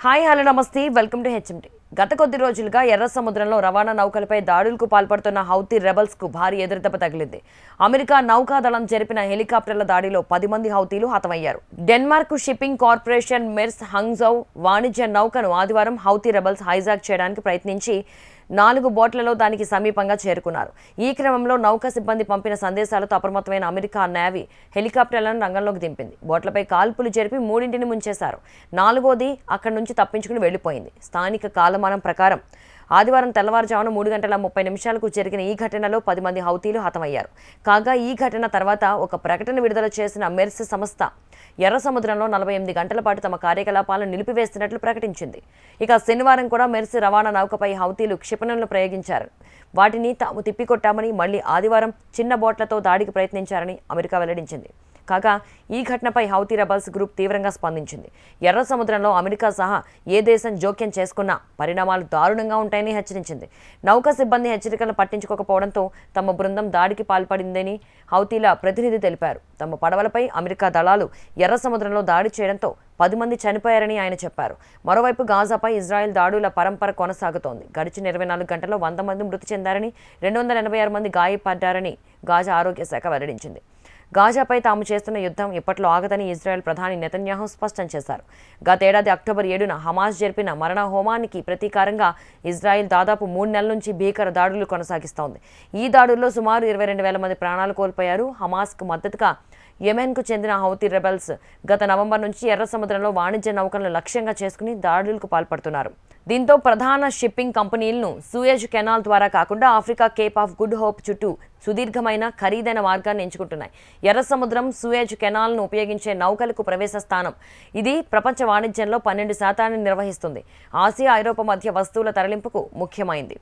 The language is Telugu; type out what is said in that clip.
హాయ్ హలో నమస్తే వెల్కమ్ టు హెచ్ఎండి. గత కొద్ది రోజులుగా ఎర్ర సముద్రంలో రవాణా నౌకలపై దాడులకు పాల్పడుతున్న హౌతీ రెబల్స్ కు భారీ ఎదురుదెబ్బ తగిలింది. అమెరికా నౌకాదళం జరిపిన హెలికాప్టర్ల దాడిలో 10 మంది హౌతీలు హతమయ్యారు. డెన్మార్క్ షిప్పింగ్ కార్పొరేషన్ మెర్స్ హంగ్జౌ వాణిజ్య నౌకను ఆదివారం హౌతీ రెబల్స్ హైజాక్ చేయడానికి ప్రయత్నించి 4 బోట్లలో దానికి సమీపంగా చేరుకున్నారు. ఈ క్రమంలో నౌక సిబ్బంది పంపిన సందేశాలతో అప్రమత్తమైన అమెరికా నేవీ హెలికాప్టర్లను రంగంలోకి దింపింది. బోట్లపై కాల్పులు జరిపి 3ంటిని ముంచేశారు. 4వది అక్కడి నుంచి తప్పించుకుని వెళ్లిపోయింది. స్థానిక కాలమానం ప్రకారం ఆదివారం తెల్లవారుజామున 3:30 జరిగిన ఈ ఘటనలో 10 మంది హౌతీలు హతమయ్యారు. కాగా ఈ ఘటన తర్వాత ఒక ప్రకటన విడుదల చేసిన మెర్స్ సంస్థ ఎర్ర సముద్రంలో 48 గంటల పాటు తమ కార్యకలాపాలను నిలిపివేస్తున్నట్లు ప్రకటించింది. ఇక శనివారం కూడా మెర్స్ రవాణా నౌకపై హౌతీలు క్షిపణులను ప్రయోగించారు. వాటిని తాము తిప్పికొట్టామని, మళ్లీ ఆదివారం చిన్న బోట్లతో దాడికి ప్రయత్నించారని అమెరికా వెల్లడించింది. కాగా ఈ ఘటనపై హౌతీ రెబల్స్ గ్రూప్ తీవ్రంగా స్పందించింది. ఎర్ర సముద్రంలో అమెరికా సహా ఏ దేశం జోక్యం చేసుకున్నా పరిణామాలు దారుణంగా ఉంటాయని హెచ్చరించింది. నౌకా సిబ్బంది హెచ్చరికలను పట్టించుకోకపోవడంతో తమ బృందం దాడికి పాల్పడిందని హౌతీల ప్రతినిధి తెలిపారు. తమ పడవలపై అమెరికా దళాలు ఎర్ర సముద్రంలో దాడి చేయడంతో 10 మంది చనిపోయారని ఆయన చెప్పారు. మరోవైపు గాజాపై ఇజ్రాయెల్ దాడుల పరంపర కొనసాగుతోంది. గడిచిన 24 గంటల్లో 100 మంది మృతి చెందారని, 286 మంది గాయపడ్డారని గాజా ఆరోగ్య శాఖ వెల్లడించింది. గాజాపై తాము చేస్తున్న యుద్ధం ఇప్పట్లో ఆగదని ఇజ్రాయెల్ ప్రధాని నెతన్యాహు స్పష్టం చేశారు. గతేడాది అక్టోబర్ 7న హమాస్ జరిపిన మరణ హోమానికి ప్రతీకారంగా ఇజ్రాయెల్ దాదాపు 3 నెలల నుంచి భీకర దాడులు కొనసాగిస్తోంది. ఈ దాడుల్లో సుమారు 22,000 మంది ప్రాణాలు కోల్పోయారు. హమాస్కు మద్దతుగా యెమెన్కు చెందిన హౌతీ రెబెల్స్ గత నవంబర్ నుంచి ఎర్ర సముద్రంలో వాణిజ్య నౌకలను లక్ష్యంగా చేసుకుని దాడులకు పాల్పడుతున్నారు. దీంతో ప్రధాన షిప్పింగ్ కంపెనీలను సూయజ్ కెనాల్ ద్వారా కాకుండా Africa Cape of good hope చుట్టూ సుదీర్ఘమైన ఖరీదైన మార్గాన్ని ఎంచుకుంటున్నాయి. ఎర్ర సముద్రం సూయజ్ కెనాల్ను ఉపయోగించే నౌకలకు ప్రవేశ స్థానం. ఇది ప్రపంచ వాణిజ్యంలో 12% నిర్వహిస్తుంది. ఆసియా, ఐరోపా మధ్య వస్తువుల తరలింపుకు ముఖ్యమైంది.